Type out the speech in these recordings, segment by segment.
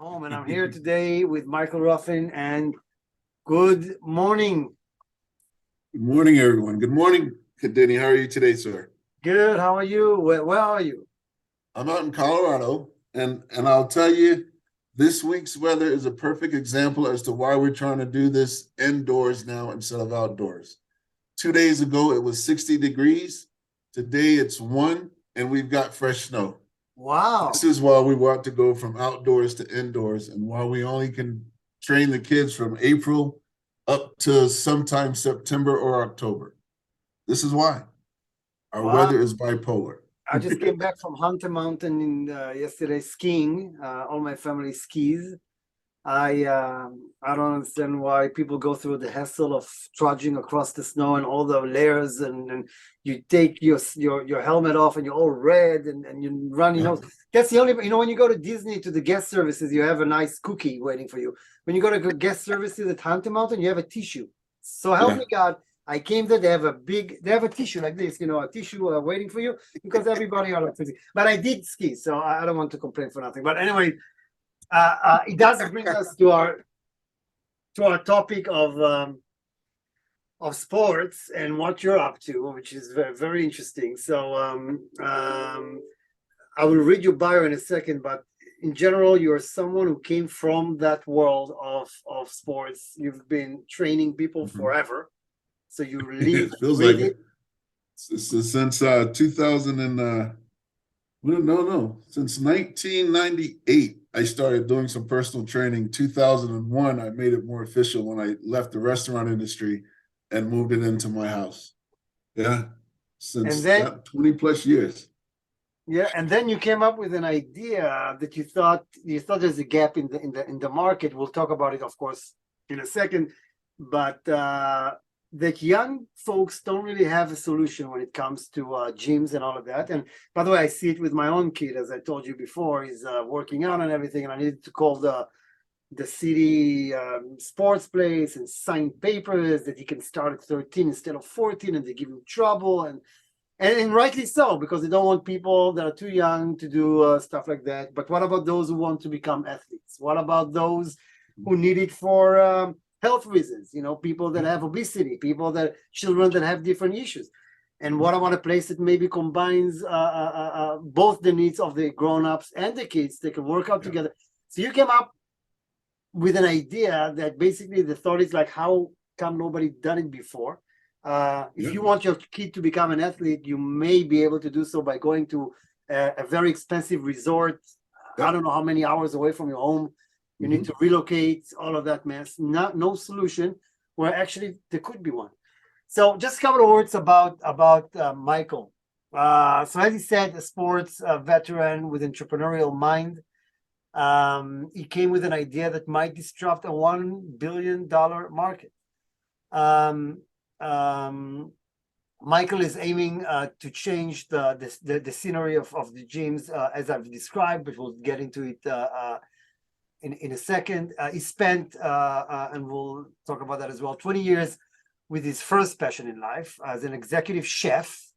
home, and I'm here today with Michael Ruffin. And good morning. Good morning, everyone. Good morning, Kadeni. How are you today, sir? Good. How are you? Where are you? I'm out in Colorado, and I'll tell you, this week's weather is a perfect example as to why we're trying to do this indoors now instead of outdoors. 2 days ago, it was 60 degrees. Today, it's 1, and we've got fresh snow. Wow. This is why we want to go from outdoors to indoors, and why we only can train the kids from April up to sometime September or October. This is why. Our Wow. weather is bipolar. I just came back from Hunter Mountain yesterday skiing. All my family skis. I don't understand why people go through the hassle of trudging across the snow and all the layers, and you take your helmet off and you're all red and you run. That's the only. When you go to Disney to the guest services, you have a nice cookie waiting for you. When you go to guest services at Hunter Mountain, you have a tissue. So help me God. I came there. They have a tissue like this, a tissue waiting for you, because everybody are like this. But I did ski, so I don't want to complain for nothing. But anyway, it does bring us to our topic of sports and what you're up to, which is very, very interesting. So I will read your bio in a second, but in general, you're someone who came from that world of sports. You've been training people forever. So you live, It feels like it. Since 2000 and since 1998, I started doing some personal training. 2001, I made it more official when I left the restaurant industry and moved it into my house. Yeah, since that 20 plus years. Yeah, and then you came up with an idea that you thought there's a gap in the market. We'll talk about it, of course, in a second, but that young folks don't really have a solution when it comes to gyms and all of that. And by the way, I see it with my own kid, as I told you before. He's working out and everything, and I needed to call the city sports place and sign papers that he can start at 13 instead of 14, and they give him trouble, and rightly so, because they don't want people that are too young to do stuff like that. But what about those who want to become athletes? What about those who need it for health reasons? People that have obesity, children that have different issues. And what about a place that maybe combines both the needs of the grown-ups and the kids? They can work out together. So you came up with an idea that basically the thought is like, how come nobody done it before? If you want your kid to become an athlete, you may be able to do so by going to a very expensive resort. I don't know how many hours away from your home. You need to relocate, all of that mess. No solution, where actually there could be one. So just a couple of words about Michael. So as he said, a sports veteran with entrepreneurial mind. He came with an idea that might disrupt a $1 billion market. Michael is aiming to change the scenery of the gyms, as I've described, but we'll get into it in a second. He spent, and we'll talk about that as well, 20 years with his first passion in life as an executive chef.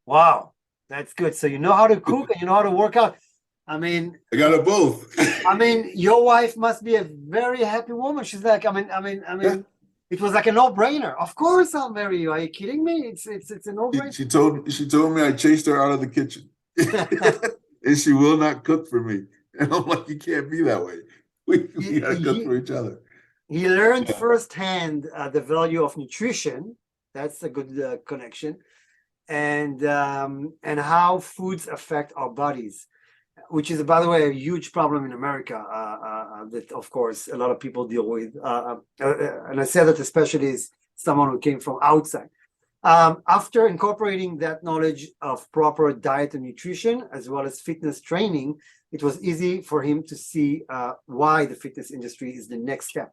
Wow, that's good. So you know how to cook and you know how to work out. I mean, I got it both. Your wife must be a very happy woman. She's like, it was like a no-brainer. Of course I'll marry you. Are you kidding me? It's a no-brainer. She told me I chased her out of the kitchen. And she will not cook for me. And I'm like, you can't be that way. We gotta cook for each other. He learned firsthand the value of nutrition. That's a good connection. And how foods affect our bodies, which is, by the way, a huge problem in America that, of course, a lot of people deal with. And I say that especially as someone who came from outside. After incorporating that knowledge of proper diet and nutrition, as well as fitness training, it was easy for him to see why the fitness industry is the next step.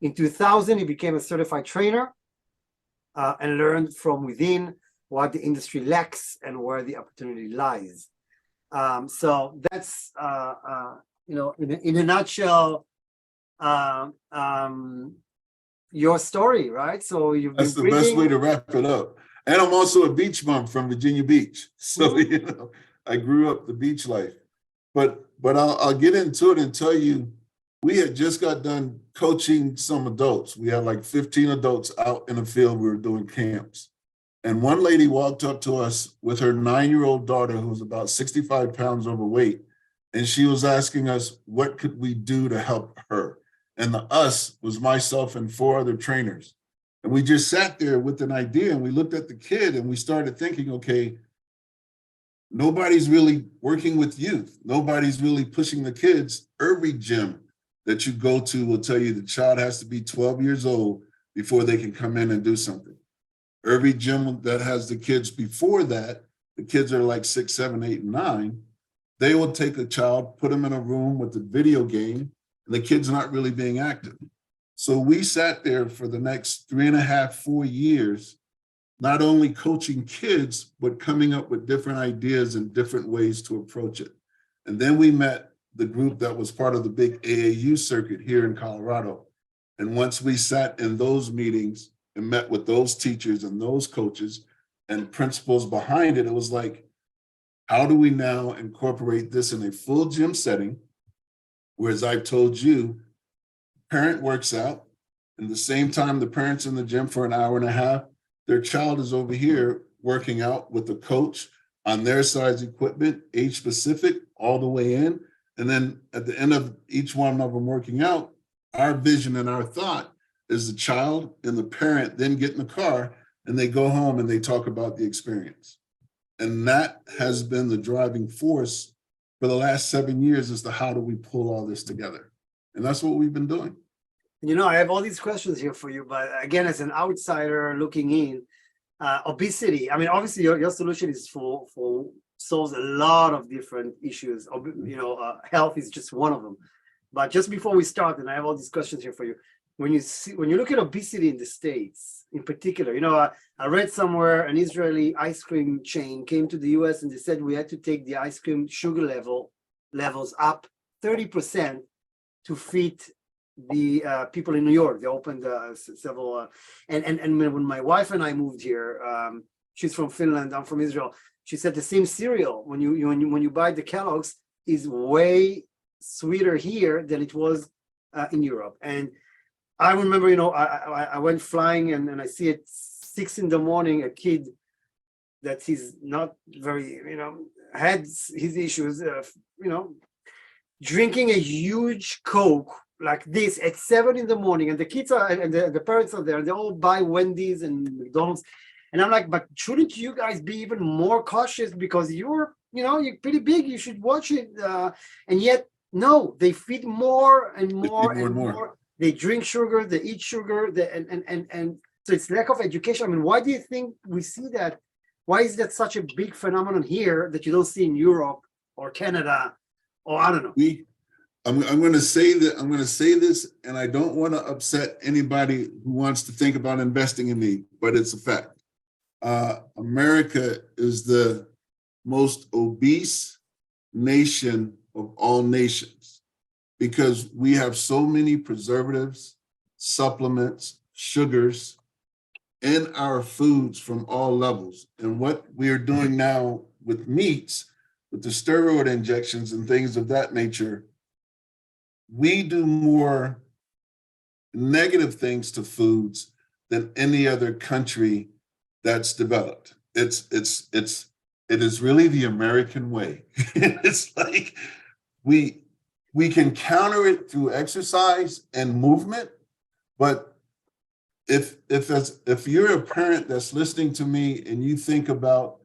In 2000, he became a certified trainer and learned from within what the industry lacks and where the opportunity lies. So that's, in a nutshell, your story, right? So that's the best way to wrap it up. And I'm also a beach bum from Virginia Beach, so I grew up the beach life. But I'll get into it and tell you we had just got done coaching some adults. We had like 15 adults out in the field. We were doing camps. And one lady walked up to us with her 9-year-old daughter, who was about 65 pounds overweight. And she was asking us, what could we do to help her? And the us was myself and 4 other trainers. And we just sat there with an idea and we looked at the kid and we started thinking, okay, nobody's really working with youth. Nobody's really pushing the kids. Every gym that you go to will tell you the child has to be 12 years old before they can come in and do something. Every gym that has the kids before that, the kids are like 6, 7, 8, and 9. They will take a child, put them in a room with a video game, and the kid's not really being active. So we sat there for the next 3.5, 4 years, not only coaching kids, but coming up with different ideas and different ways to approach it. And then we met the group that was part of the big AAU circuit here in Colorado. And once we sat in those meetings and met with those teachers and those coaches and principals behind it, it was like, how do we now incorporate this in a full gym setting? Whereas I've told you, parent works out, and the same time the parent's in the gym for an hour and a half, their child is over here working out with the coach on their size equipment, age specific, all the way in. And then at the end of each one of them working out, our vision and our thought is the child and the parent then get in the car and they go home and they talk about the experience. And that has been the driving force for the last 7 years as to how do we pull all this together. And that's what we've been doing. You know, I have all these questions here for you, but again, as an outsider looking in, obesity, I mean, obviously your solution is for solves a lot of different issues. You know, health is just one of them. But just before we start, and I have all these questions here for you, when you look at obesity in the States in particular, you know, I read somewhere an Israeli ice cream chain came to the US and they said we had to take the ice cream sugar levels up 30% to fit the people in New York. They opened several, and when my wife and I moved here, she's from Finland, I'm from Israel. She said the same cereal when you buy the Kellogg's is way sweeter here than it was in Europe. And I remember, you know, I went flying and I see at 6 a.m, a kid that he's not very, you know, had his issues, you know, drinking a huge Coke like this at 7 a.m, and the kids are and the parents are there. They all buy Wendy's and McDonald's, and I'm like, but shouldn't you guys be even more cautious because you're pretty big. You should watch it, and yet no, they feed more and more and more. They drink sugar, they eat sugar, and so it's lack of education. I mean, why do you think we see that? Why is that such a big phenomenon here that you don't see in Europe or Canada, or I don't know? I'm going to say that I'm going to say this, and I don't want to upset anybody who wants to think about investing in me, but it's a fact. America is the most obese nation of all nations because we have so many preservatives, supplements, sugars in our foods from all levels. And what we are doing now with meats, with the steroid injections and things of that nature, we do more negative things to foods than any other country that's developed. It is really the American way. It's like we can counter it through exercise and movement, but if you're a parent that's listening to me and you think about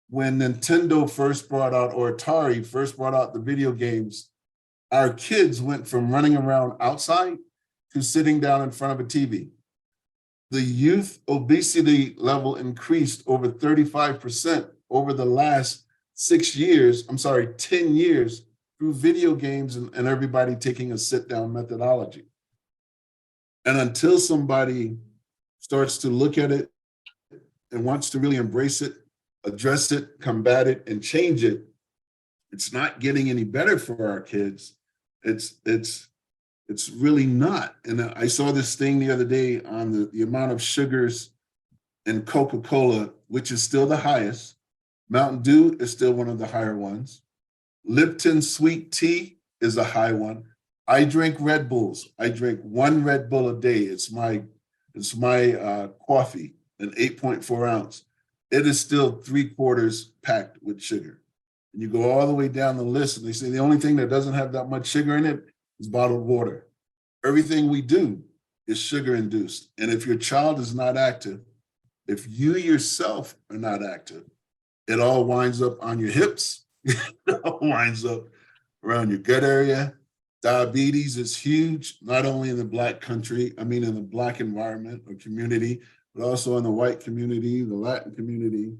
when Nintendo first brought out, or Atari first brought out the video games, our kids went from running around outside to sitting down in front of a TV. The youth obesity level increased over 35% over the last 10 years through video games and everybody taking a sit-down methodology. And until somebody starts to look at it and wants to really embrace it, address it, combat it, and change it, it's not getting any better for our kids. It's really not. And I saw this thing the other day on the amount of sugars in Coca-Cola, which is still the highest. Mountain Dew is still one of the higher ones. Lipton sweet tea is a high one. I drink Red Bulls. I drink one Red Bull a day. It's my coffee, an 8.4 ounce. It is still 3/4 packed with sugar. And you go all the way down the list, and they say the only thing that doesn't have that much sugar in it is bottled water. Everything we do is sugar induced. And if your child is not active, if you yourself are not active, it all winds up on your hips, it all winds up around your gut area. Diabetes is huge, not only in the Black country, I mean, in the Black environment or community, but also in the white community, the Latin community.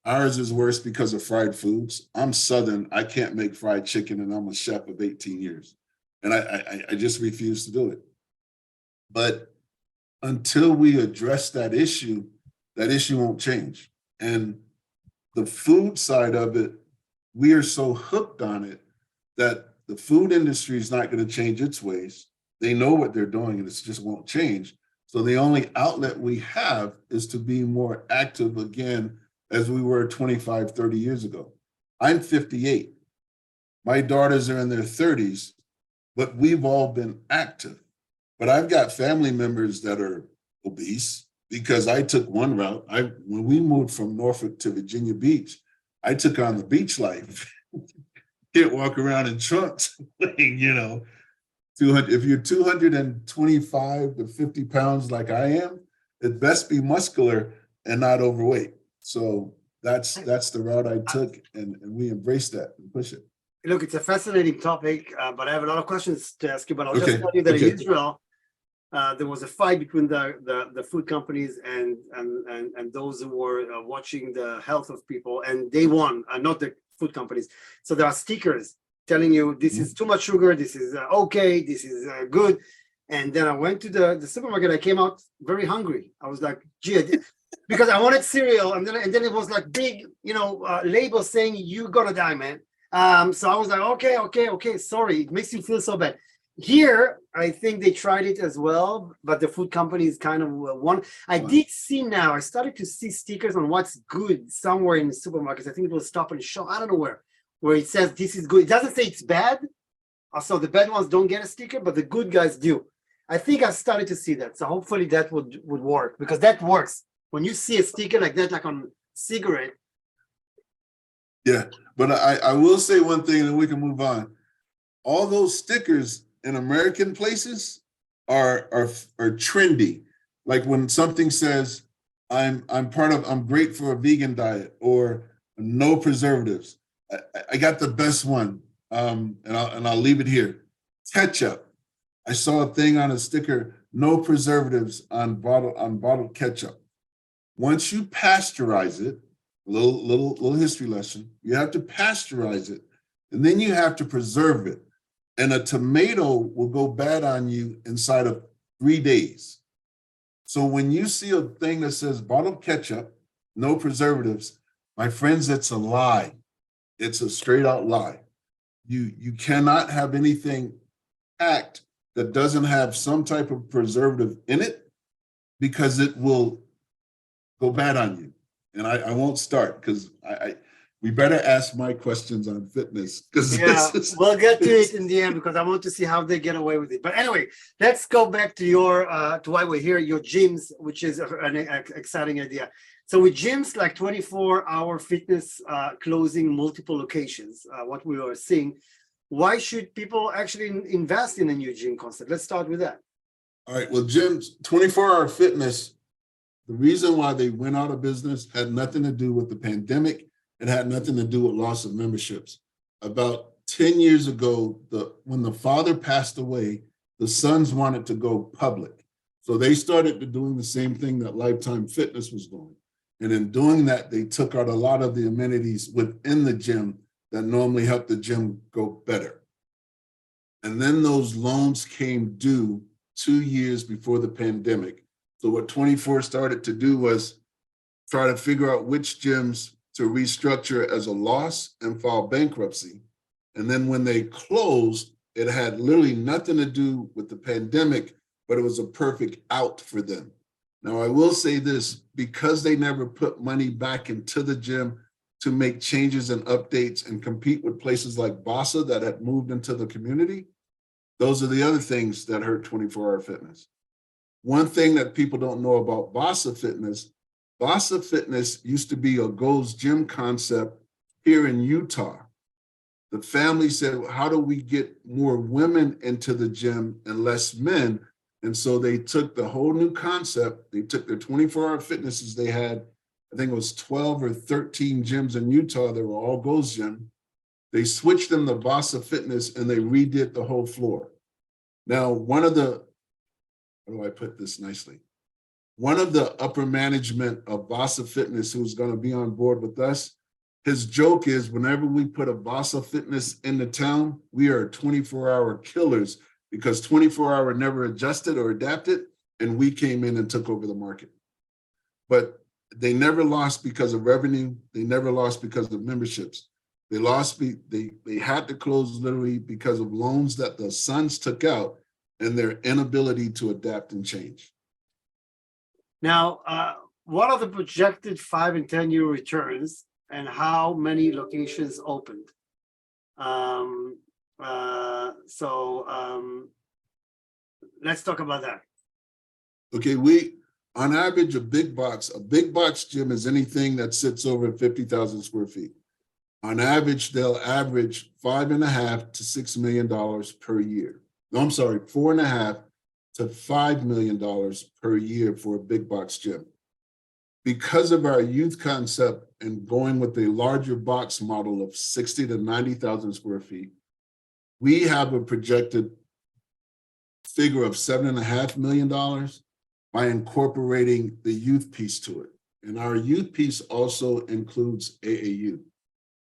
Ours is worse because of fried foods. I'm Southern. I can't make fried chicken, and I'm a chef of 18 years. And I just refuse to do it. But until we address that issue won't change. And the food side of it, we are so hooked on it that the food industry is not going to change its ways. They know what they're doing, and it just won't change. So the only outlet we have is to be more active again as we were 25, 30 years ago. I'm 58. My daughters are in their 30s, but we've all been active. But I've got family members that are obese because I took one route. When we moved from Norfolk to Virginia Beach, I took on the beach life. Can't walk around in trunks, you know. 200. If you're 225 to 50 pounds like I am, it best be muscular and not overweight. So that's the route I took, and we embrace that and push it. Look, it's a fascinating topic, but I have a lot of questions to ask you. But I'll Okay, just tell you that okay. in Israel, there was a fight between the food companies and those who were watching the health of people, and they won, not the food companies. So there are stickers telling you this is too much sugar, this is okay, this is good. And then I went to the supermarket. I came out very hungry. I was like, gee, because I wanted cereal, and then it was like big, label saying you're gonna die, man. So I was like, okay, sorry, it makes you feel so bad. Here, I think they tried it as well, but the food companies kind of won. I did see now, I started to see stickers on what's good somewhere in the supermarkets. I think it was Stop and Shop, I don't know where it says this is good. It doesn't say it's bad. So the bad ones don't get a sticker, but the good guys do. I think I started to see that. So hopefully that would work, because that works. When you see a sticker like that, like on cigarette. Yeah, but I will say one thing, and then we can move on. All those stickers in American places are trendy. Like when something says, I'm great for a vegan diet, or no preservatives. I got the best one, and I'll leave it here. Ketchup. I saw a thing on a sticker, no preservatives on bottled ketchup. Once you pasteurize it, little history lesson, you have to pasteurize it, and then you have to preserve it. And a tomato will go bad on you inside of 3 days. So when you see a thing that says bottled ketchup, no preservatives, my friends, it's a lie. It's a straight out lie. You cannot have anything packed that doesn't have some type of preservative in it, because it will go bad on you. And I won't start, because we better ask my questions on fitness, because we'll get to it in the end, because I want to see how they get away with it. But anyway, let's go back to your to why we're here, your gyms, which is an exciting idea. So with gyms like 24-hour fitness, closing multiple locations, what we are seeing, why should people actually invest in a new gym concept? Let's start with that. All right, well, gyms, 24-hour fitness, the reason why they went out of business had nothing to do with the pandemic. It had nothing to do with loss of memberships. About 10 years ago, when the father passed away, the sons wanted to go public. So they started doing the same thing that Lifetime Fitness was doing. And in doing that, they took out a lot of the amenities within the gym that normally help the gym go better. And then those loans came due 2 years before the pandemic. So what 24 started to do was try to figure out which gyms to restructure as a loss and file bankruptcy. And then when they closed, it had literally nothing to do with the pandemic, but it was a perfect out for them. Now, I will say this, because they never put money back into the gym to make changes and updates and compete with places like Bassa that had moved into the community, Those are the other things that hurt 24-hour fitness. One thing that people don't know about Bossa Fitness used to be a Gold's Gym concept here in Utah. The family said, how do we get more women into the gym and less men? And so they took the whole new concept. They took their 24-hour fitnesses they had, I think it was 12 or 13 gyms in Utah. They were all Gold's Gym. They switched them to Bossa Fitness and they redid the whole floor. Now, how do I put this nicely? One of the upper management of Bossa Fitness, who's going to be on board with us, his joke is whenever we put a Bossa Fitness in the town, we are 24-hour killers because 24-hour never adjusted or adapted, and we came in and took over the market. But they never lost because of revenue. They never lost because of memberships. They lost, they had to close literally because of loans that the sons took out and their inability to adapt and change. Now, what are the projected 5 and 10-year returns and how many locations opened? Let's talk about that. Okay, on average, a big box gym is anything that sits over 50,000 square feet. On average, they'll average $5.5 to $6 million per year. No, I'm sorry, $4.5 to $5 million per year for a big box gym. Because of our youth concept and going with a larger box model of 60 to 90,000 square feet, we have a projected figure of $7.5 million by incorporating the youth piece to it. And our youth piece also includes AAU.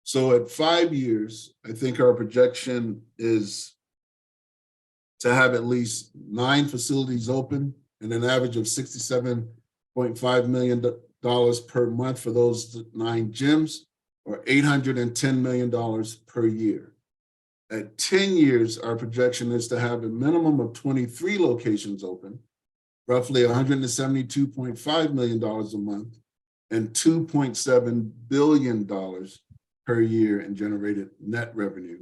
So at 5 years, I think our projection is to have at least 9 facilities open and an average of $67.5 million per month for those 9 gyms, or $810 million per year. At 10 years, our projection is to have a minimum of 23 locations open, roughly $172.5 million a month, and $2.7 billion per year in generated net revenue,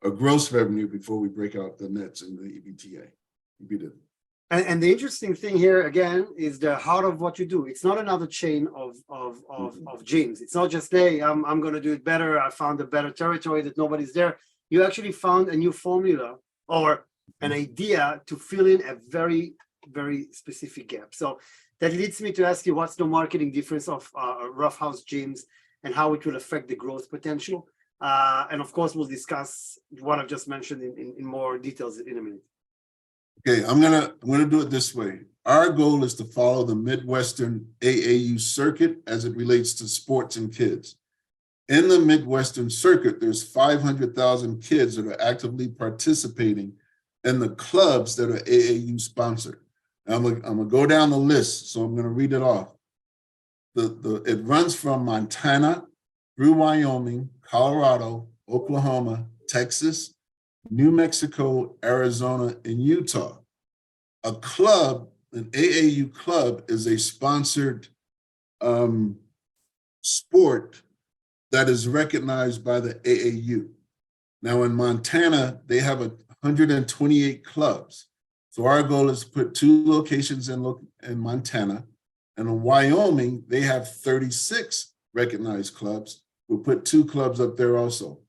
or gross revenue before we break out the nets in the EBITDA. And the interesting thing here again is the heart of what you do. It's not another chain of gyms. It's not just, hey, I'm going to do it better. I found a better territory that nobody's there. You actually found a new formula or an idea to fill in a very, very specific gap. So that leads me to ask you, what's the marketing difference of Ruffhouse gyms and how it will affect the growth potential? And of course, we'll discuss what I've just mentioned in more details in a minute. Okay, I'm gonna do it this way. Our goal is to follow the Midwestern AAU circuit as it relates to sports and kids. In the Midwestern circuit, there's 500,000 kids that are actively participating in the clubs that are AAU sponsored. I'm gonna go down the list, so I'm gonna read it off. It runs from Montana through Wyoming, Colorado, Oklahoma, Texas, New Mexico, Arizona, and Utah. A club, an AAU club, is a sponsored sport that is recognized by the AAU. Now in Montana, they have 128 clubs. So our goal is to put 2 locations in Montana. And in Wyoming, they have 36 recognized clubs. We'll put 2 clubs up there also.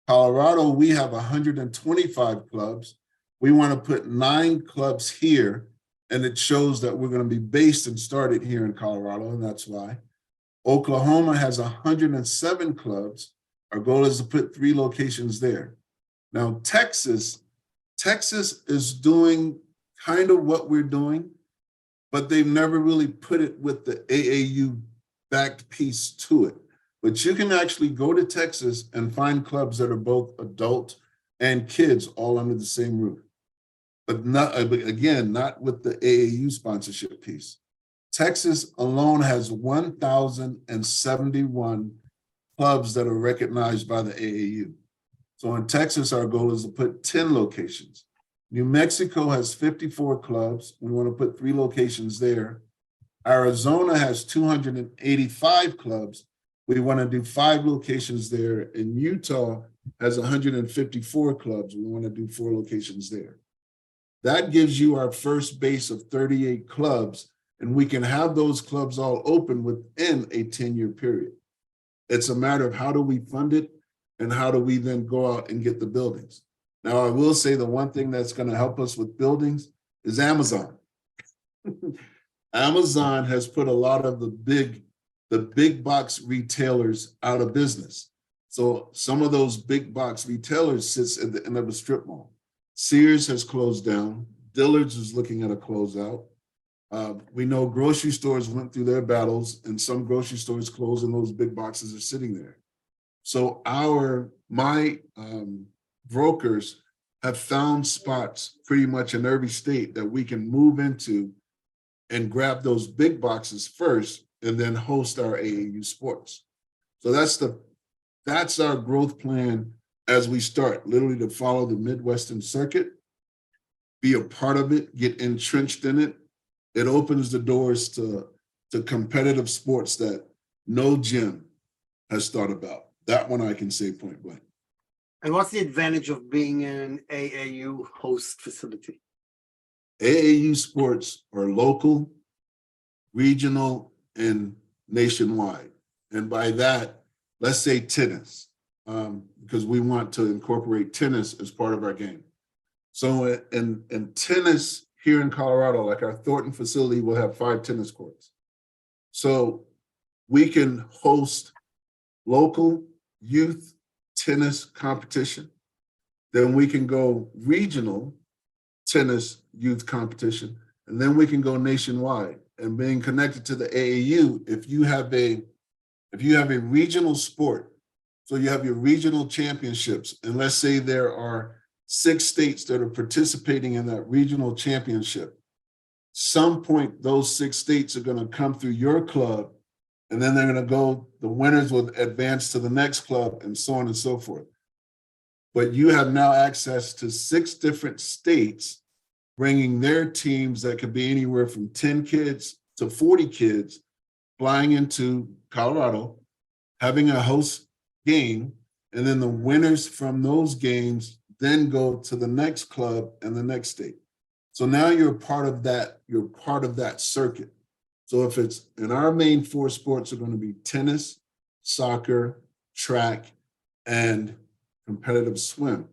Colorado, we have 125 clubs. We want to put 9 clubs here, and it shows that we're going to be based and started here in Colorado, and that's why. Oklahoma has 107 clubs. Our goal is to put 3 locations there. Now, Texas is doing kind of what we're doing, but they've never really put it with the AAU backed piece to it. But you can actually go to Texas and find clubs that are both adult and kids all under the same roof. But not with the AAU sponsorship piece. Texas alone has 1,071 clubs that are recognized by the AAU. So in Texas, our goal is to put 10 locations. New Mexico has 54 clubs. We want to put 3 locations there. Arizona has 285 clubs. We want to do 5 locations there. And Utah has 154 clubs. We want to do 4 locations there. that gives you our first base of 38 clubs, and we can have those clubs all open within a 10-year period. It's a matter of how do we fund it and how do we then go out and get the buildings. Now, I will say the one thing that's going to help us with buildings is Amazon. Amazon has put a lot of the big box retailers out of business. So some of those big box retailers sits at the end of a strip mall. Sears has closed down. Dillard's is looking at a closeout. We know grocery stores went through their battles, and some grocery stores closed, and those big boxes are sitting there. So my brokers have found spots pretty much in every state that we can move into and grab those big boxes first, and then host our AAU sports. So that's our growth plan as we start, literally to follow the Midwestern circuit, be a part of it, get entrenched in it. It opens the doors to competitive sports that no gym has thought about. That one I can say point blank. And what's the advantage of being an AAU host facility? AAU sports are local, regional, and nationwide. And by that, let's say tennis, because we want to incorporate tennis as part of our game. So in tennis here in Colorado, like our Thornton facility will have 5 tennis courts. So we can host local youth tennis competition. Then we can go regional tennis youth competition. And then we can go nationwide. And being connected to the AAU, if you have a regional sport, so you have your regional championships, and let's say there are 6 states that are participating in that regional championship, some point those 6 states are going to come through your club, and then they're going to go, the winners will advance to the next club, and so on and so forth. But you have now access to 6 different states bringing their teams that could be anywhere from 10 kids to 40 kids flying into Colorado, having a host game, and then the winners from those games then go to the next club and the next state. So now you're part of that circuit. So if it's, and our main 4 sports are going to be tennis, soccer, track, and competitive swim.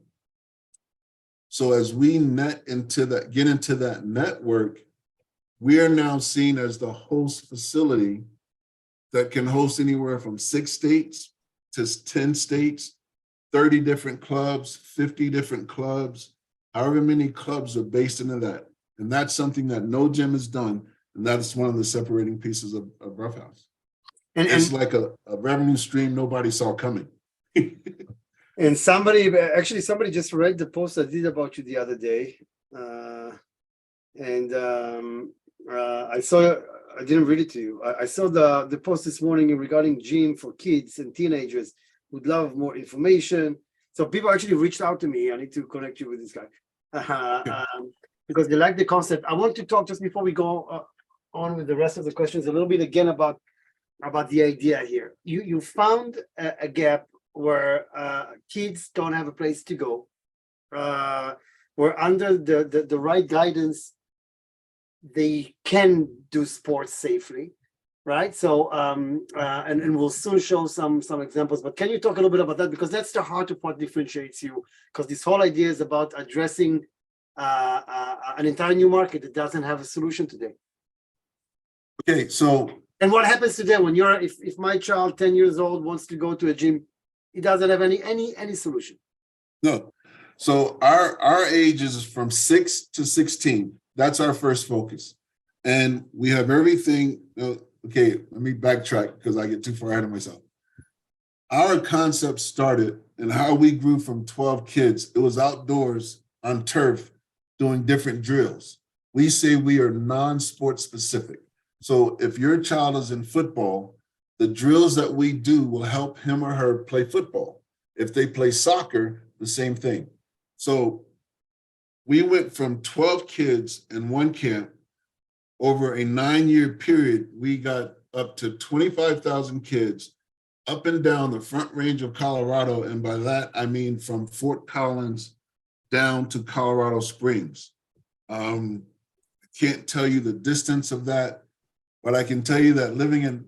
So as we get into that network, we are now seen as the host facility that can host anywhere from 6 states to 10 states, 30 different clubs, 50 different clubs, however many clubs are based into that. And that's something that no gym has done. And that's one of the separating pieces of Ruffhouse. And it's like a revenue stream nobody saw coming. And somebody just read the post I did about you the other day. I didn't read it to you. I saw the post this morning regarding gym for kids and teenagers who'd love more information. So people actually reached out to me. I need to connect you with this guy because they like the concept. I want to talk just before we go on with the rest of the questions a little bit again about the idea here. You found a gap where kids don't have a place to go. Where under the right guidance, they can do sports safely, right? So and we'll soon show some examples, but can you talk a little bit about that, because that's the heart of what differentiates you, because this whole idea is about addressing an entire new market that doesn't have a solution today. Okay, so and what happens today when if my child 10 years old wants to go to a gym, he doesn't have any solution. No. So our age is from 6 to 16. That's our first focus. And we have everything. Okay, let me backtrack because I get too far ahead of myself. Our concept started and how we grew from 12 kids. It was outdoors on turf doing different drills. We say we are non-sport specific. So if your child is in football, the drills that we do will help him or her play football. If they play soccer, the same thing. So we went from 12 kids in one camp. Over a 9-year period, we got up to 25,000 kids up and down the Front Range of Colorado. And by that, I mean from Fort Collins down to Colorado Springs. I can't tell you the distance of that, but I can tell you that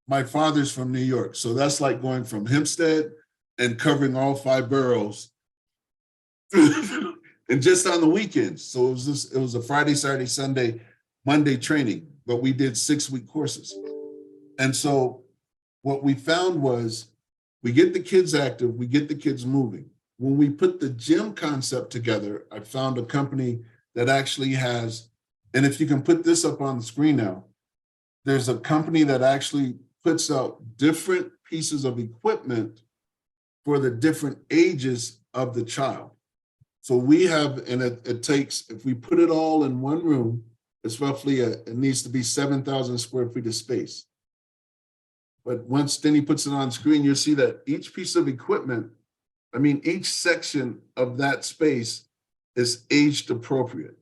my father's from New York, so that's like going from Hempstead and covering all 5 boroughs and just on the weekends. So it was a Friday, Saturday, Sunday, Monday training, but we did 6-week courses. And so what we found was we get the kids active, we get the kids moving. When we put the gym concept together, I found a company that actually has, and if you can put this up on the screen now, there's a company that actually puts out different pieces of equipment for the different ages of the child. So we have, and it takes, if we put it all in one room, it's roughly, it needs to be 7,000 square feet of space. But once Denny puts it on screen, you'll see that each piece of equipment, each section of that space is aged appropriate.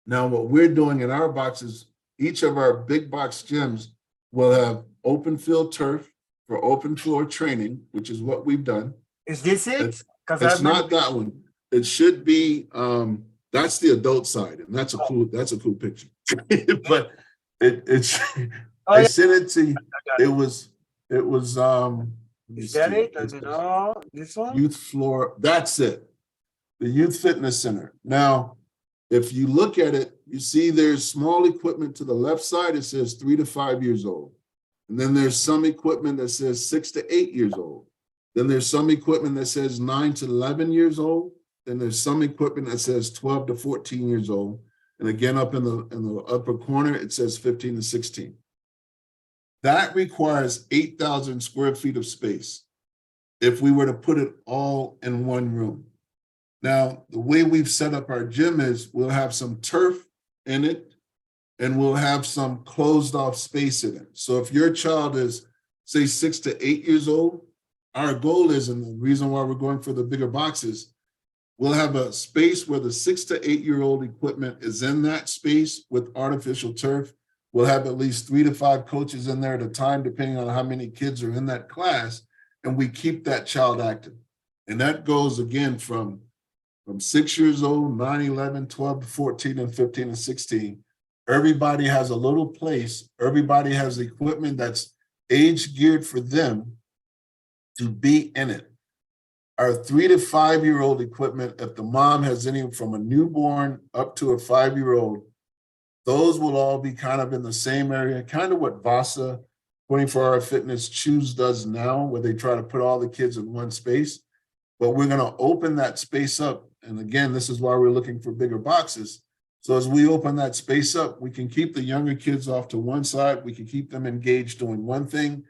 Now, what we're doing in our boxes, each of our big box gyms will have open field turf for open floor training, which is what we've done. Is this it? It's not that one. It should be, that's the adult side, and that's a cool picture. But it's Oh, I yeah. sent it to you. I got It was Is that it? I don't know. This one? youth floor. That's it. The Youth Fitness Center. Now, if you look at it, you see there's small equipment to the left side. It says 3 to 5 years old. And then there's some equipment that says 6 to 8 years old. Then there's some equipment that says 9 to 11 years old. Then there's some equipment that says 12 to 14 years old. And again, up in the upper corner, it says 15 to 16. That requires 8,000 square feet of space if we were to put it all in one room. Now, the way we've set up our gym is we'll have some turf in it and we'll have some closed off space in it. So if your child is, say, 6 to 8 years old, our goal is, and the reason why we're going for the bigger boxes, we'll have a space where the 6 to 8 year old equipment is in that space with artificial turf. We'll have at least 3 to 5 coaches in there at a time, depending on how many kids are in that class, and we keep that child active. And that goes again from 6 years old, 9, 11, 12, 14, and 15, and 16. Everybody has a little place. Everybody has equipment that's age geared for them to be in it. Our 3 to 5 year old equipment, if the mom has any from a newborn up to a 5-year-old, those will all be kind of in the same area, kind of what Vasa 24-Hour Fitness Choose does now, where they try to put all the kids in one space. But we're going to open that space up. And again, this is why we're looking for bigger boxes. So as we open that space up, we can keep the younger kids off to one side. We can keep them engaged doing one thing.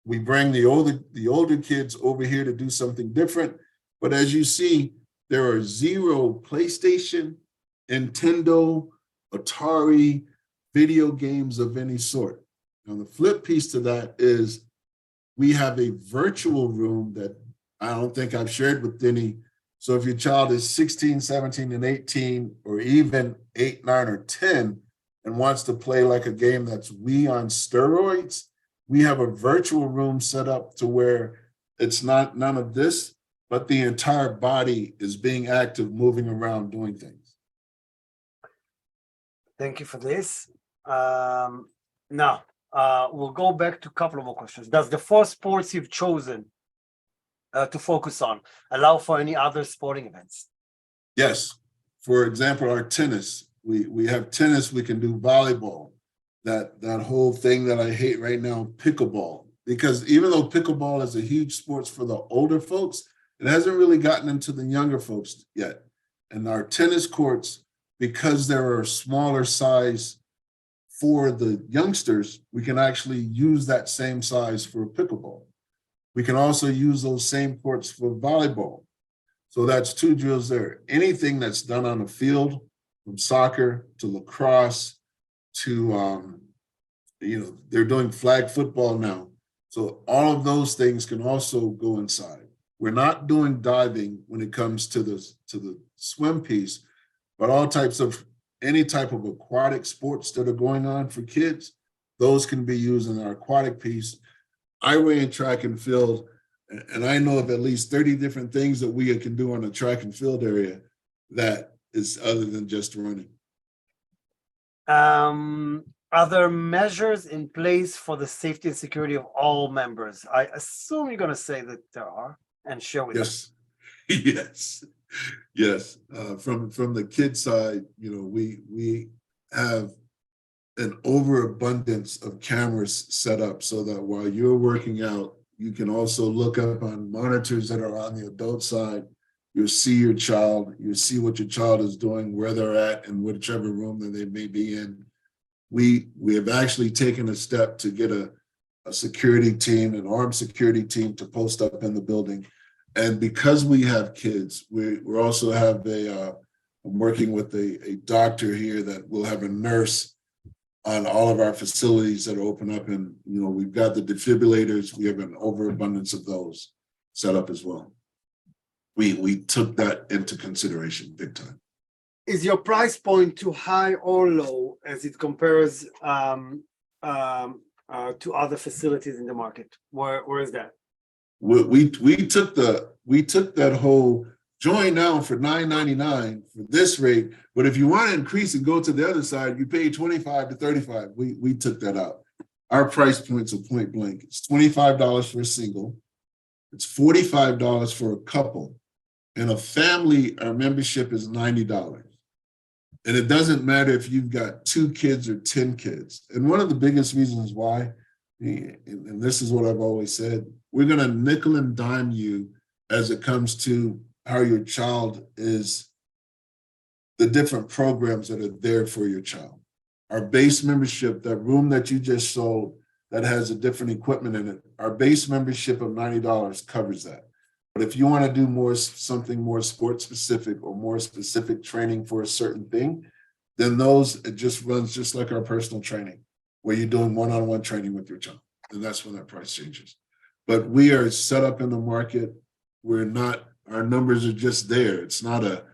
We bring the older kids over here to do something different. But as you see, there are 0 PlayStation, Nintendo, Atari, video games of any sort. Now, the flip piece to that is we have a virtual room that I don't think I've shared with Denny. So if your child is 16, 17, and 18, or even 8, 9, or 10, and wants to play like a game that's Wii on steroids, we have a virtual room set up to where it's not none of this, but the entire body is being active, moving around, doing things. Thank you for this. Now, we'll go back to a couple of more questions. Does the 4 sports you've chosen to focus on allow for any other sporting events? Yes. For example, our tennis. We have tennis. We can do volleyball. That whole thing that I hate right now, pickleball. Because even though pickleball is a huge sport for the older folks, it hasn't really gotten into the younger folks yet. And our tennis courts, because there are smaller size for the youngsters, we can actually use that same size for pickleball. We can also use those same courts for volleyball. So that's 2 drills there. Anything that's done on the field, from soccer to lacrosse to, they're doing flag football now. So all of those things can also go inside. We're not doing diving when it comes to the swim piece, but any type of aquatic sports that are going on for kids, those can be used in our aquatic piece. I ran track and field, and I know of at least 30 different things that we can do on the track and field area that is other than just running. Are there measures in place for the safety and security of all members? I assume you're going to say that there are, and share with us. Yes, yes. From the kid side, we have an overabundance of cameras set up so that while you're working out, you can also look up on monitors that are on the adult side. You'll see your child, you see what your child is doing, where they're at, in whichever room that they may be in. We have actually taken a step to get a security team, an armed security team, to post up in the building. And because we have kids, we also have I'm working with a doctor here that will have a nurse on all of our facilities that are open up. And, we've got the defibrillators. We have an overabundance of those set up as well. We took that into consideration big time. Is your price point too high or low as it compares to other facilities in the market? Where is that? We took that whole join now for $9.99 for this rate, but if you want to increase and go to the other side, you pay $25 to $35. We took that out. Our price points are point blank. It's $25 for a single. It's $45 for a couple. And a family, our membership is $90. And it doesn't matter if you've got 2 kids or 10 kids. And one of the biggest reasons why, and this is what I've always said, we're going to nickel and dime you as it comes to how your child is, the different programs that are there for your child. Our base membership, that room that you just sold that has a different equipment in it, our base membership of $90 covers that. But if you want to do something more sports specific or more specific training for a certain thing, then it just runs just like our personal training, where you're doing one-on-one training with your child. And that's when that price changes. But we are set up in the market. Our numbers are just there. It's not a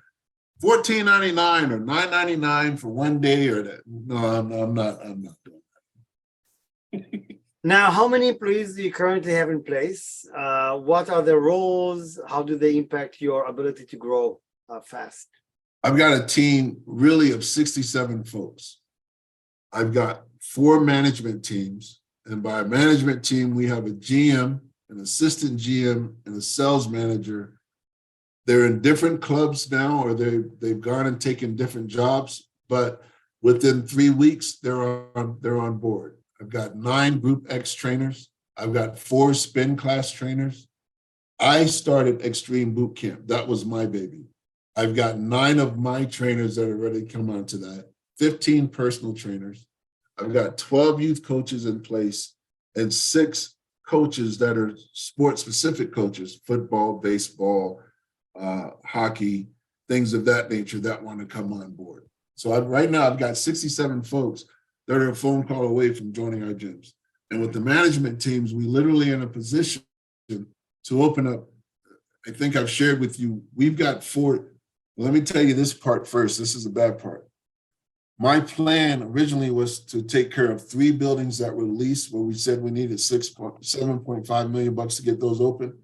$14.99 or $9.99 for one day or that. No, I'm not doing that. Now, how many employees do you currently have in place? What are their roles? How do they impact your ability to grow fast? I've got a team really of 67 folks. I've got 4 management teams. And by a management team, we have a GM, an assistant GM, and a sales manager. They're in different clubs now, or they've gone and taken different jobs, but within 3 weeks, they're on board. I've got 9 Group X trainers. I've got 4 spin class trainers. I started Extreme Boot Camp. That was my baby. I've got 9 of my trainers that are ready to come onto that, 15 personal trainers. I've got 12 youth coaches in place and 6 coaches that are sport-specific coaches, football, baseball, hockey, things of that nature that want to come on board. So right now I've got 67 folks that are a phone call away from joining our gyms. And with the management teams, we literally in a position to open up. I think I've shared with you, we've got 4. Let me tell you this part first. This is the bad part. My plan originally was to take care of 3 buildings that were leased, where we said we needed $7.5 million to get those open.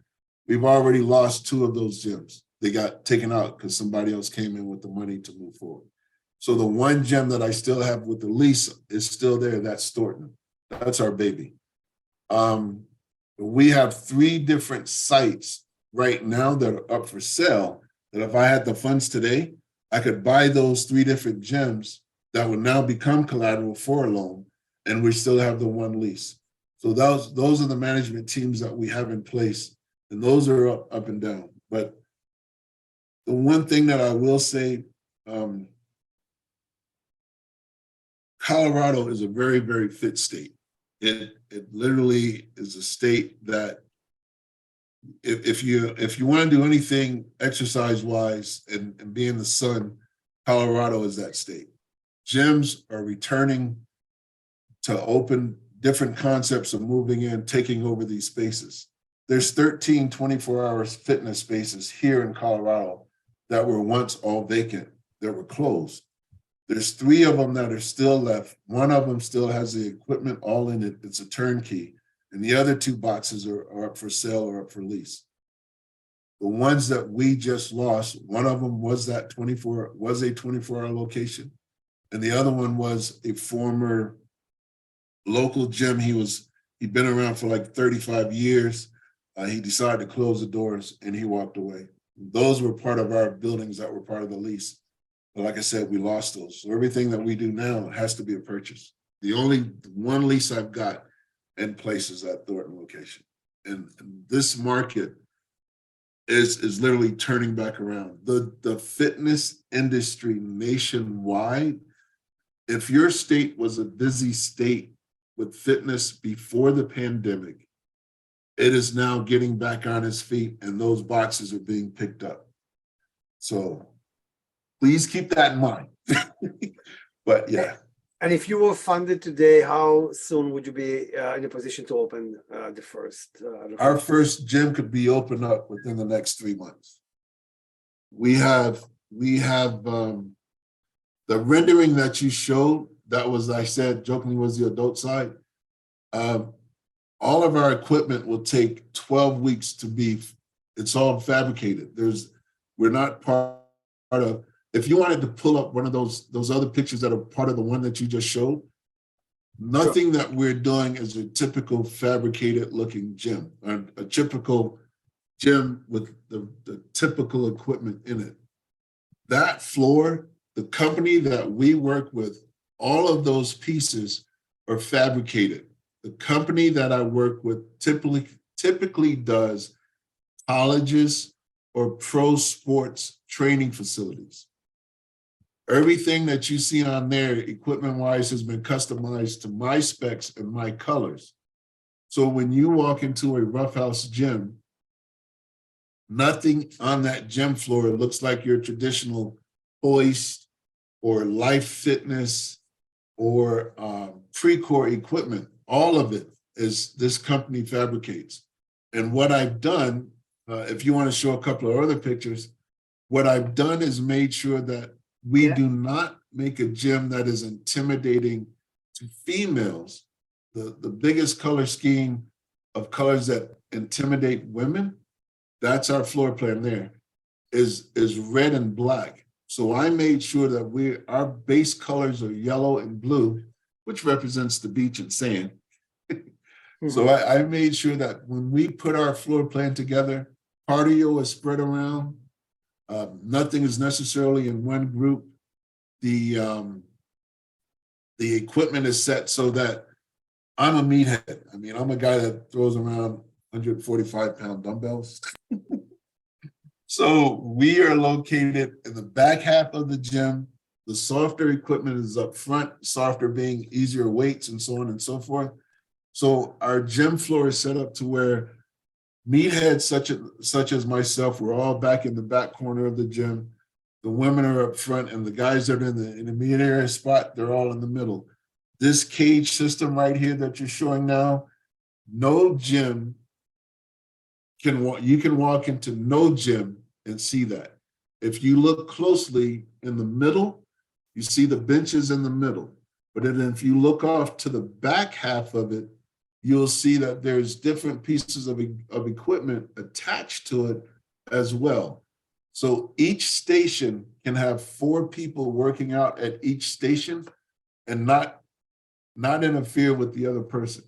We've already lost 2 of those gyms. They got taken out because somebody else came in with the money to move forward. So the one gym that I still have with the lease is still there. That's Thornton. That's our baby. We have 3 different sites right now that are up for sale, that if I had the funds today, I could buy those 3 different gyms that would now become collateral for a loan, and we still have the 1 lease. So those are the management teams that we have in place, and those are up and down. But the one thing that I will say, Colorado is a very, very fit state. It literally is a state that if you want to do anything exercise-wise and be in the sun, Colorado is that state. Gyms are returning to open, different concepts of moving in, taking over these spaces. There's 13 24-hour fitness spaces here in Colorado that were once all vacant, that were closed. There's 3 of them that are still left. 1 of them still has the equipment all in it. It's a turnkey. And the other 2 boxes are up for sale or up for lease. The ones that we just lost, one of them was a 24-hour location. And the other one was a former local gym. He'd been around for like 35 years. He decided to close the doors and he walked away. Those were part of our buildings that were part of the lease. But like I said, we lost those. So everything that we do now has to be a purchase. The only one lease I've got in place is that Thornton location. And this market is literally turning back around. The fitness industry nationwide, if your state was a busy state with fitness before the pandemic, it is now getting back on its feet and those boxes are being picked up. So please keep that in mind. But yeah. And if you were funded today, how soon would you be in a position to open the first? Our first gym could be opened up within the next 3 months. We have the rendering that you showed, that was, I said, jokingly was the adult side. All of our equipment will take 12 weeks to be, it's all fabricated. We're not part of, if you wanted to pull up one of those other pictures that are part of the one that you just showed, nothing that we're doing is a typical fabricated looking gym, or a typical gym with the typical equipment in it. That floor, the company that we work with, all of those pieces are fabricated. The company that I work with typically does colleges or pro sports training facilities. Everything that you see on there, equipment-wise, has been customized to my specs and my colors. So when you walk into a Ruffhouse gym, nothing on that gym floor looks like your traditional Hoist or Life Fitness or Precor equipment. All of it is this company fabricates. And what I've done, if you want to show a couple of other pictures, what I've done is made sure that we do not make a gym that is intimidating to females. The biggest color scheme of colors that intimidate women, that's our floor plan there, is red and black. So I made sure that our base colors are yellow and blue, which represents the beach and sand. So I made sure that when we put our floor plan together, cardio is spread around. Nothing is necessarily in one group. The equipment is set so that I'm a meathead. I mean, I'm a guy that throws around 145-pound dumbbells. So we are located in the back half of the gym. The softer equipment is up front, softer being easier weights and so on and so forth. So our gym floor is set up to where meatheads such as myself, we're all back in the back corner of the gym. The women are up front and the guys that are in the meat area spot, they're all in the middle. This cage system right here that you're showing now, no gym you can walk into no gym and see that. If you look closely in the middle, you see the benches in the middle. But then if you look off to the back half of it, you'll see that there's different pieces of equipment attached to it as well. So each station can have 4 people working out at each station and not interfere with the other person.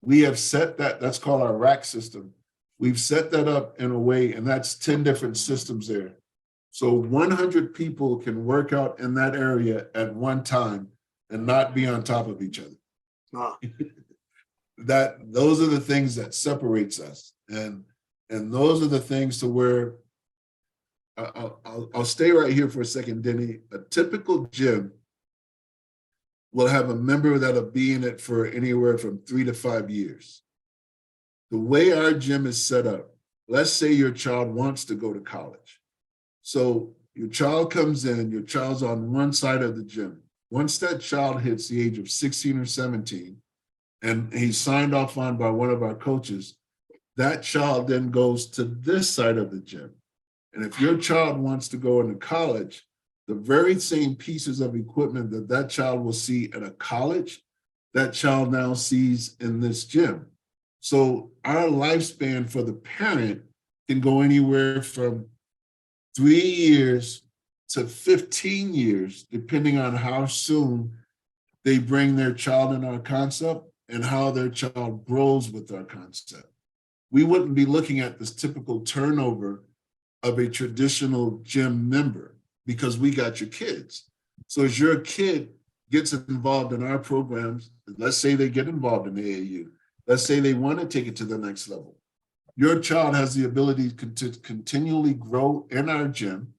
We have set that's called our rack system. We've set that up in a way, and that's 10 different systems there. So 100 people can work out in that area at one time and not be on top of each other. Wow. Those are the things that separates us. And those are the things to where I'll stay right here for a second, Denny. A typical gym will have a member that'll be in it for anywhere from 3 to 5 years. The way our gym is set up, let's say your child wants to go to college. So your child comes in, your child's on one side of the gym. Once that child hits the age of 16 or 17, and he's signed off on by one of our coaches, that child then goes to this side of the gym. And if your child wants to go into college, the very same pieces of equipment that child will see at a college, that child now sees in this gym. So our lifespan for the parent can go anywhere from 3 years to 15 years, depending on how soon they bring their child in our concept and how their child grows with our concept. We wouldn't be looking at this typical turnover of a traditional gym member because we got your kids. So as your kid gets involved in our programs, let's say they get involved in AAU, let's say they want to take it to the next level. Your child has the ability to continually grow in our gym.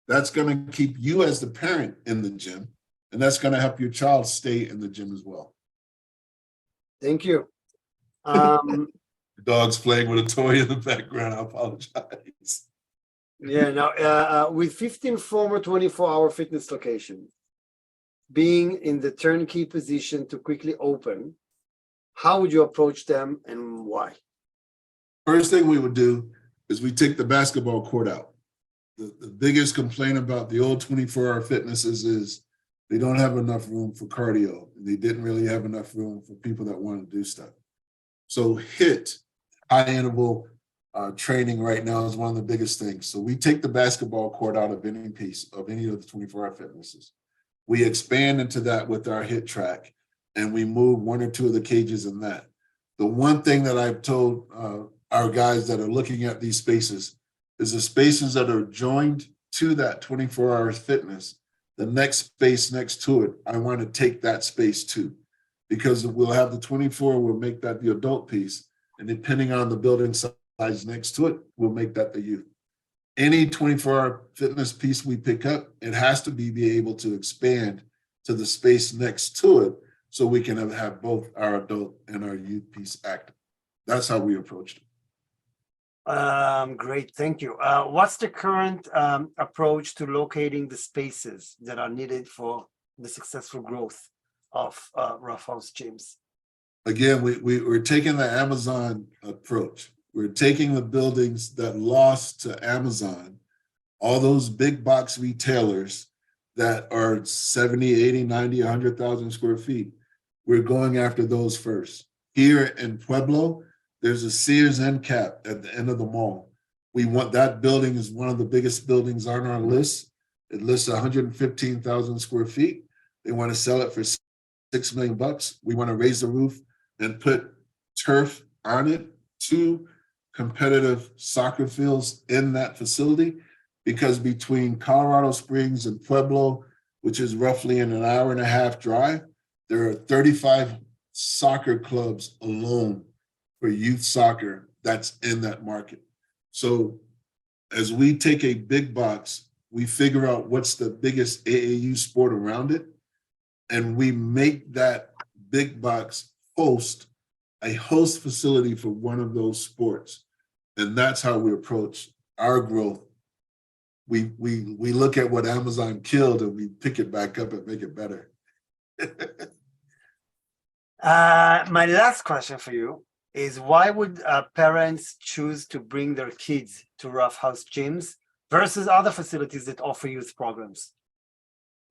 That's going to keep you as the parent in the gym, and that's going to help your child stay in the gym as well. Thank you. The dog's playing with a toy in the background. I apologize. Yeah, now with 15 former 24-hour fitness locations, being in the turnkey position to quickly open, how would you approach them and why? First thing we would do is we take the basketball court out. The biggest complaint about the old 24-hour fitnesses is they don't have enough room for cardio. And they didn't really have enough room for people that want to do stuff. So HIIT, high interval training right now is one of the biggest things. So we take the basketball court out of any piece of any of the 24-hour fitnesses. We expand into that with our HIIT track, and we move 1 or 2 of the cages in that. The one thing that I've told our guys that are looking at these spaces is the spaces that are joined to that 24-hour fitness, the next space next to it, I want to take that space too, because we'll have the 24, we'll make that the adult piece, and depending on the building size next to it, we'll make that the youth. Any 24-hour fitness piece we pick up, it has to be able to expand to the space next to it so we can have both our adult and our youth piece active. That's how we approached it. Great, thank you. What's the current approach to locating the spaces that are needed for the successful growth of Ruffhouse gyms? Again, we're taking the Amazon approach. We're taking the buildings that lost to Amazon, all those big box retailers that are 70, 80, 90, 100,000 square feet. We're going after those first. Here in Pueblo, there's a Sears end cap at the end of the mall. We want that building is one of the biggest buildings on our list. It lists 115,000 square feet. They want to sell it for $6 million. We want to raise the roof and put turf on it, 2 competitive soccer fields in that facility, because between Colorado Springs and Pueblo, which is roughly an hour-and-a-half drive, there are 35 soccer clubs alone for youth soccer that's in that market. So as we take a big box, we figure out what's the biggest AAU sport around it, and we make that big box host a host facility for one of those sports. And that's how we approach our growth. We look at what Amazon killed and we pick it back up and make it better. My last question for you is, why would parents choose to bring their kids to Ruffhouse gyms versus other facilities that offer youth programs?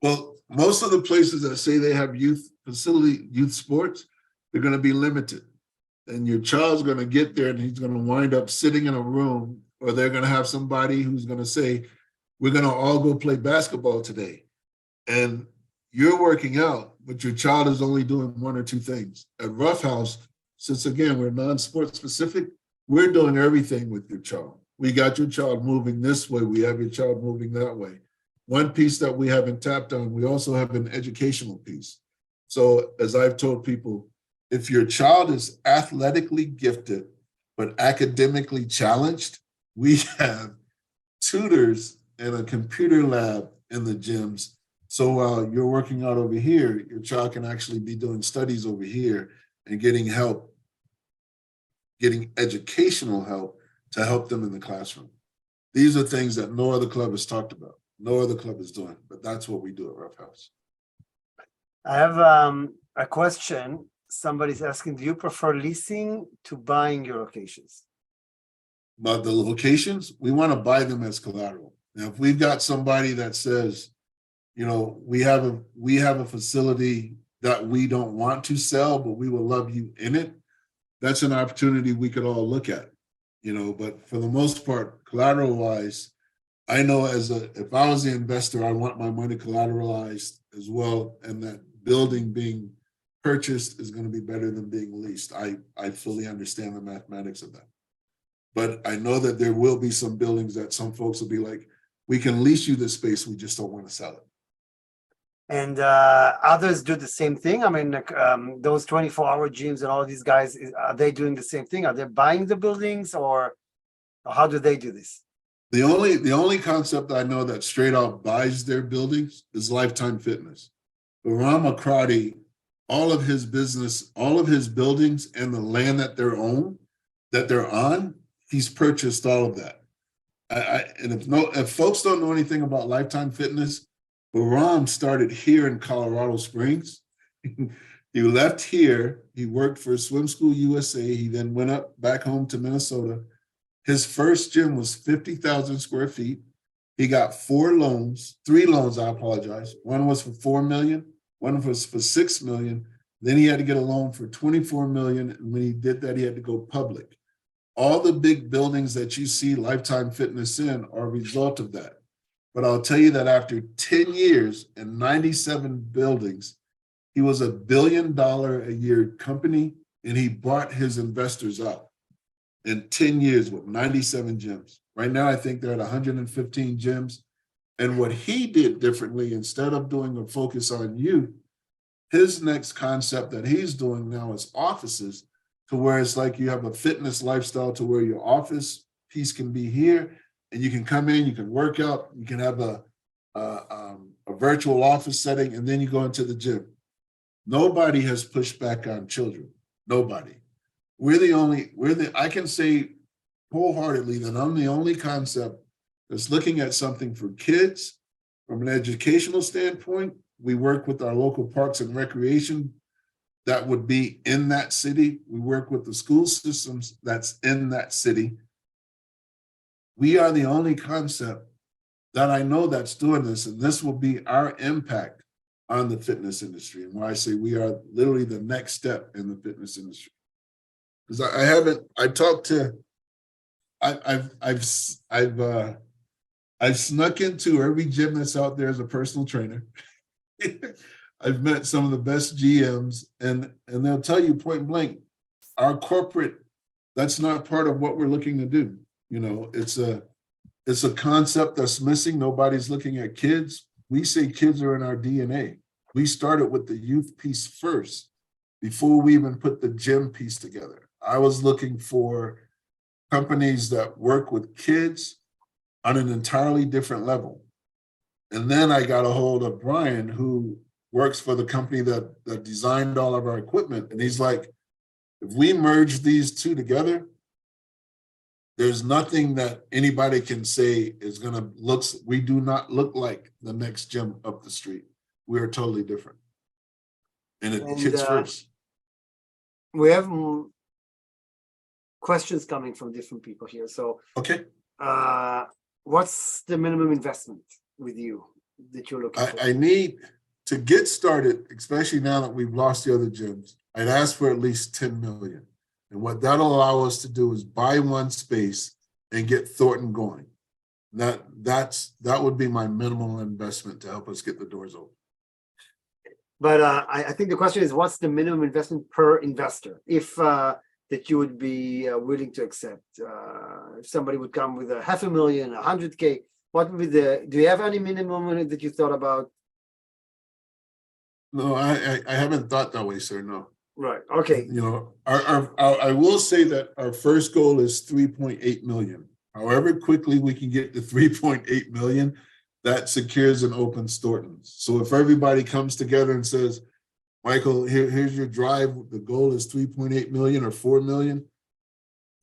Well, most of the places that say they have youth sports, they're going to be limited. And your child's going to get there and he's going to wind up sitting in a room, or they're going to have somebody who's going to say, we're going to all go play basketball today. And you're working out, but your child is only doing 1 or 2 things. At Ruffhouse, since again, we're non-sport specific, we're doing everything with your child. We got your child moving this way. We have your child moving that way. One piece that we haven't tapped on, we also have an educational piece. So as I've told people, if your child is athletically gifted, but academically challenged, we have tutors and a computer lab in the gyms. So while you're working out over here, your child can actually be doing studies over here and getting help, getting educational help to help them in the classroom. These are things that no other club has talked about. No other club is doing, but that's what we do at Ruffhouse. I have a question. Somebody's asking, do you prefer leasing to buying your locations? But the locations, we want to buy them as collateral. Now, if we've got somebody that says, you know, we have a facility that we don't want to sell, but we will love you in it, that's an opportunity we could all look at. but for the most part, collateral wise, I know if I was the investor, I want my money collateralized as well. And that building being purchased is going to be better than being leased. I fully understand the mathematics of that. But I know that there will be some buildings that some folks will be like, we can lease you this space, we just don't want to sell it. And others do the same thing. I mean, like, those 24-hour gyms and all these guys, are they doing the same thing? Are they buying the buildings, or how do they do this? The only concept I know that straight out buys their buildings is Lifetime Fitness. But Ram Akrati, all of his business, all of his buildings and the land that they're on, he's purchased all of that. And if folks don't know anything about Lifetime Fitness, Ram started here in Colorado Springs. He left here. He worked for Swim School USA. He then went up back home to Minnesota. His first gym was 50,000 square feet. He got three loans, I apologize. One was for $4 million. One was for $6 million. Then he had to get a loan for $24 million. And when he did that, he had to go public. All the big buildings that you see Lifetime Fitness in are a result of that. But I'll tell you that after 10 years and 97 buildings, he was $1 billion a year company, and he bought his investors out in 10 years with 97 gyms. Right now, I think they're at 115 gyms. And what he did differently, instead of doing a focus on youth, his next concept that he's doing now is offices, to where it's like you have a fitness lifestyle to where your office piece can be here, and you can come in, you can work out, you can have a virtual office setting, and then you go into the gym. Nobody has pushed back on children. Nobody. I can say wholeheartedly that I'm the only concept that's looking at something for kids from an educational standpoint. We work with our local parks and recreation that would be in that city. We work with the school systems that's in that city. We are the only concept that I know that's doing this, and this will be our impact on the fitness industry. And why I say we are literally the next step in the fitness industry. Because I've snuck into every gym that's out there as a personal trainer. I've met some of the best GMs, and they'll tell you point blank, our corporate, that's not part of what we're looking to do. It's a concept that's missing. Nobody's looking at kids. We say kids are in our DNA. We started with the youth piece first before we even put the gym piece together. I was looking for companies that work with kids on an entirely different level. And then I got a hold of Brian, who works for the company that designed all of our equipment. And he's like, if we merge these two together, there's nothing that anybody can say is we do not look like the next gym up the street. We are totally different. And it hits first. We have questions coming from different people here. So, okay. What's the minimum investment with you that you're looking for? I need to get started, especially now that we've lost the other gyms. I'd ask for at least 10 million. And what that'll allow us to do is buy one space and get Thornton going. That would be my minimal investment to help us get the doors open. But I think the question is, what's the minimum investment per investor? If that you would be willing to accept. If somebody would come with $500,000, $100K, what would be do you have any minimum that you thought about? No, I haven't thought that way, sir, no. Right, okay. I will say that our first goal is 3.8 million. However quickly we can get to 3.8 million, that secures an open Thornton's. So if everybody comes together and says, Michael, here's your drive, the goal is 3.8 million or 4 million.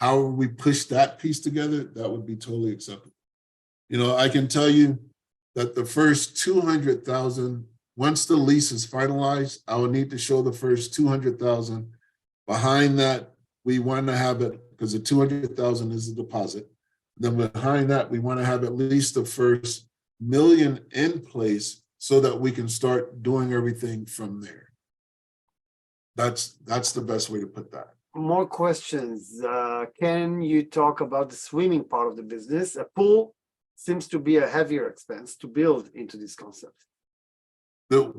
However we push that piece together, that would be totally acceptable. I can tell you that the first 200,000, once the lease is finalized, I will need to show the first 200,000. Behind that, we want to have it, because the 200,000 is the deposit. Then behind that, we want to have at least the first $1 million in place so that we can start doing everything from there. That's the best way to put that. more questions. Can you talk about the swimming part of the business? A pool seems to be a heavier expense to build into this concept. The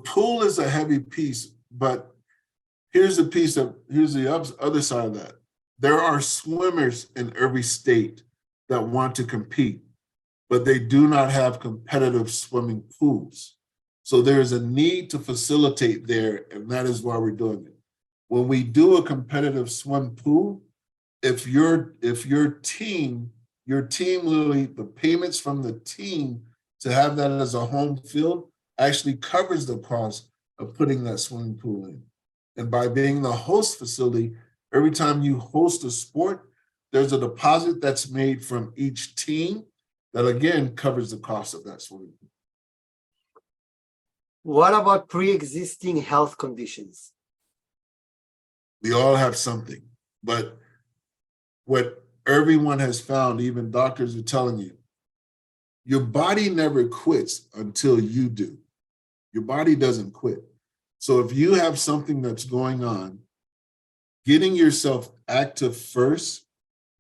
pool is a heavy piece, but here's the other side of that. There are swimmers in every state that want to compete, but they do not have competitive swimming pools. So there is a need to facilitate there, and that is why we're doing it. When we do a competitive swim pool, if your team literally, the payments from the team to have that as a home field actually covers the cost of putting that swimming pool in. And by being the host facility, every time you host a sport, there's a deposit that's made from each team that again covers the cost of that swimming pool. What about pre-existing health conditions? We all have something, but what everyone has found, even doctors are telling you, your body never quits until you do. Your body doesn't quit. So if you have something that's going on, getting yourself active first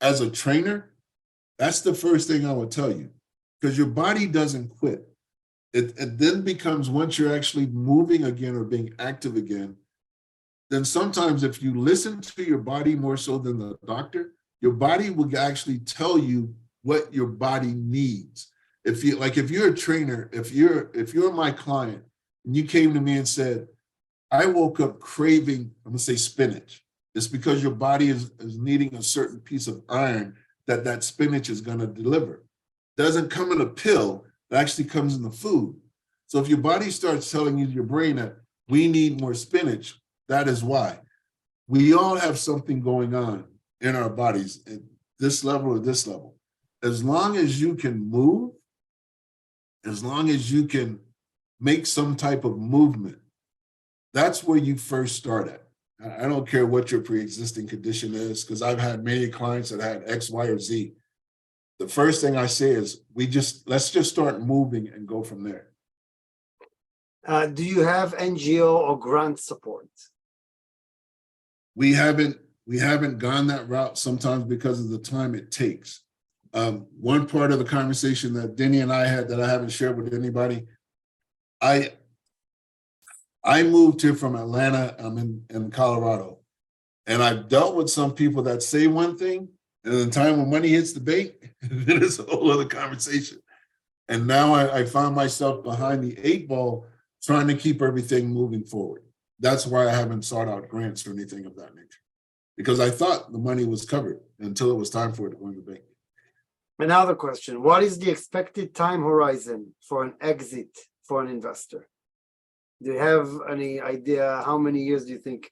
as a trainer, that's the first thing I would tell you, because your body doesn't quit. It then becomes, once you're actually moving again or being active again, then sometimes if you listen to your body more so than the doctor, your body will actually tell you what your body needs. If you're a trainer, if you're my client and you came to me and said, I woke up craving, I'm gonna say spinach. It's because your body is needing a certain piece of iron that spinach is gonna deliver. It doesn't come in a pill, it actually comes in the food. So if your body starts telling you, your brain, that we need more spinach, that is why. We all have something going on in our bodies at this level or this level. As long as you can move, as long as you can make some type of movement, that's where you first start at. I don't care what your pre-existing condition is, because I've had many clients that had X, Y, or Z. The first thing I say is, let's just start moving and go from there. Do you have NGO or grant support? We haven't gone that route sometimes because of the time it takes. One part of the conversation that Denny and I had that I haven't shared with anybody, I moved here from Atlanta. I'm in Colorado, and I've dealt with some people that say one thing, and the time when money hits the bank, then it's a whole other conversation. And now I found myself behind the 8 ball, trying to keep everything moving forward. That's why I haven't sought out grants or anything of that nature, because I thought the money was covered until it was time for it to go in the bank. Another question, what is the expected time horizon for an exit for an investor? Do you have any idea how many years do you think?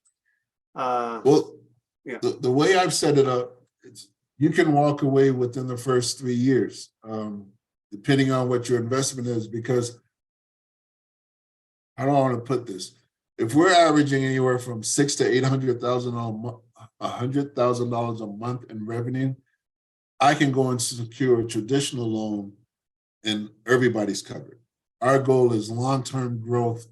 Well, yeah. The way I've set it up, you can walk away within the first 3 years, depending on what your investment is, because I don't want to put this. If we're averaging anywhere from $600,000 to $800,000 a month in revenue, I can go and secure a traditional loan and everybody's covered. Our goal is long-term growth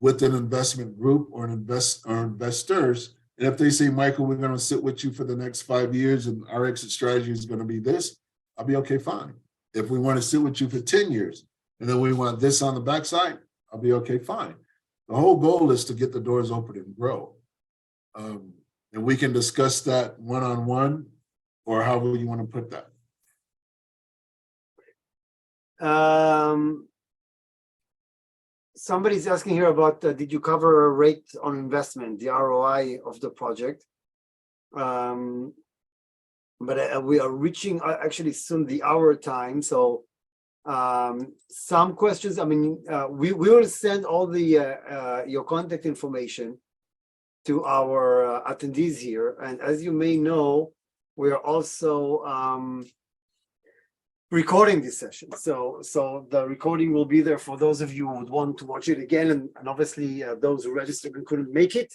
with an investment group or investors. And if they say, Michael, we're going to sit with you for the next 5 years and our exit strategy is going to be this, I'll be okay, fine. If we want to sit with you for 10 years and then we want this on the backside, I'll be okay, fine. The whole goal is to get the doors open and grow. And we can discuss that one-on-one or however you want to put that. Somebody's asking here about, did you cover a rate on investment, the ROI of the project? But we are reaching actually soon the hour time. So some questions, I mean, we will send all the your contact information to our attendees here. And as you may know, we are also recording this session. So the recording will be there for those of you who would want to watch it again, and obviously those who registered and couldn't make it.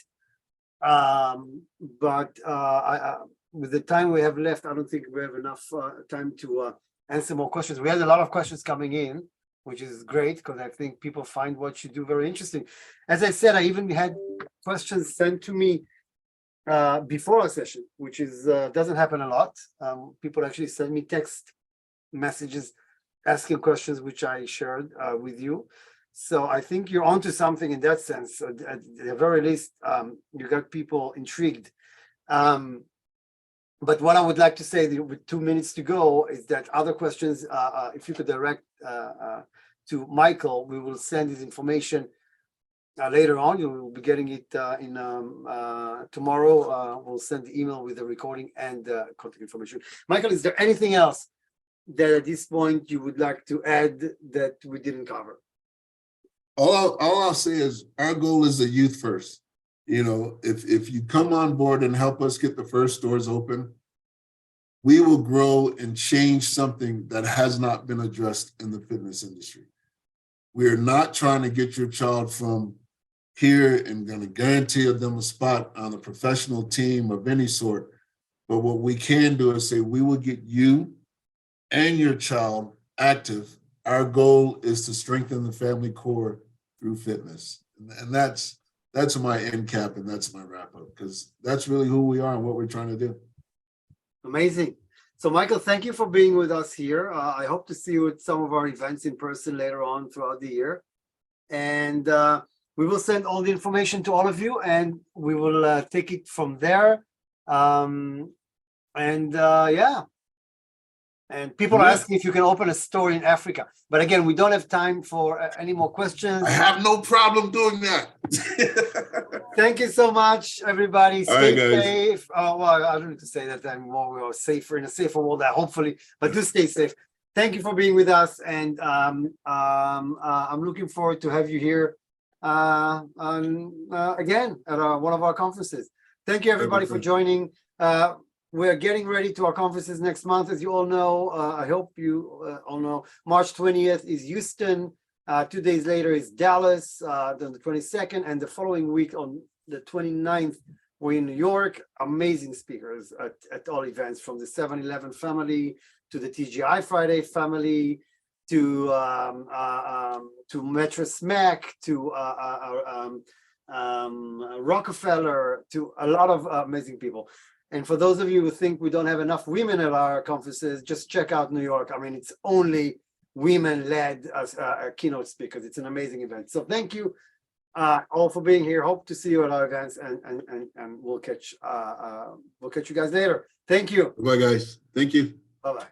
With the time we have left, I don't think we have enough time to answer more questions. We had a lot of questions coming in, which is great because I think people find what you do very interesting. As I said, I even had questions sent to me before a session, which is doesn't happen a lot. People actually send me text messages asking questions, which I shared with you. So I think you're onto something in that sense. At the very least, you got people intrigued. But what I would like to say with 2 minutes to go is that other questions, if you could direct to Michael, we will send his information later on. You will be getting it in tomorrow. We'll send the email with the recording and contact information. Michael, is there anything else that at this point you would like to add that we didn't cover? All I'll say is our goal is the youth first. You know, if you come on board and help us get the first stores open, we will grow and change something that has not been addressed in the fitness industry. We are not trying to get your child from here and going to guarantee them a spot on a professional team of any sort. But what we can do is say we will get you and your child active. Our goal is to strengthen the family core through fitness. And that's my end cap and that's my wrap up, because that's really who we are and what we're trying to do. Amazing. So Michael, thank you for being with us here. I hope to see you at some of our events in person later on throughout the year. And we will send all the information to all of you and we will take it from there. Yeah. And people are asking if you can open a store in Africa. But again, we don't have time for any more questions. I have no problem doing that. Thank you so much, everybody. All Stay right, safe. Well, I don't need to say that anymore. We are safer in a safer world, hopefully, but do stay safe. Thank you for being with us. And I'm looking forward to have you here again at one of our conferences. Thank you, everybody, for joining. We're getting ready to our conferences next month, as you all know. I hope you all know. March 20th is Houston. 2 days later is Dallas, then the 22nd, and the following week on the 29th, we're in New York. Amazing speakers at all events, from the 7-Eleven family to the TGI Friday family to Metro Smack to Rockefeller, to a lot of amazing people. And for those of you who think we don't have enough women at our conferences, just check out New York. I mean, it's only women-led as keynote speakers. It's an amazing event. So thank you all for being here. Hope to see you at our events, and we'll catch you guys later. Thank you. Bye, guys. Thank you. Bye-bye.